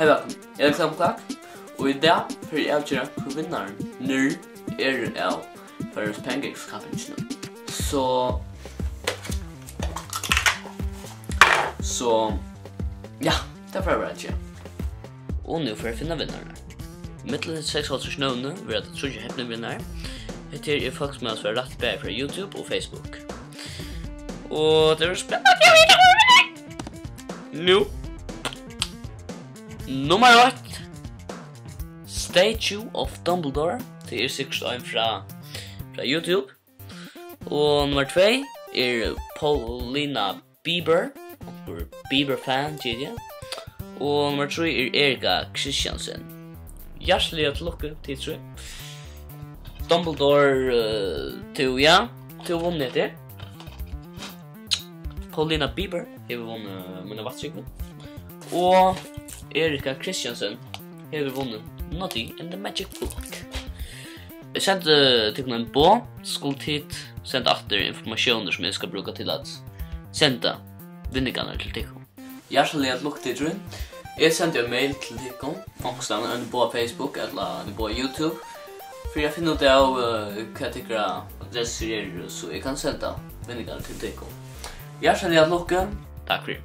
Hej välkommen, jag är Klakk och idag för jag avgöra hur vinnaren är av för Kappingini. Så ja, det får jag göra. Och nu får jag finna vinnarna. Mittlen 6 hållsers növne vill att trodde jag häpna vinnare. Det är folk som har rätt bär för YouTube och Facebook. Och det är spännande. Nu. Nummer 1. StatueOfDumbledore. Det är sikkert en från YouTube. Och nummer 2 är Paulina Bieber. Bieber-fan, tydliga. Och nummer 3 är Erika Christiansen. Hjartaliga tillukku till 3. Dumbledore till vunnit det. Paulina Bieber har vunnit mina vattryggor. Och Erika Christiansen har vunnit Nýtt in the Magic Book. Jag sände till en på skoltid sända efter informationer som jag ska bruka till att sända vinnarna till dig. Hjartaliga tillukku till 3. Jag sände en mail till dig också på Facebook eller på YouTube. För jag finner ut av vad jag tycker adresser så jag kan sända vinnarna till dig. Hjartaliga tillukku. Tack för det.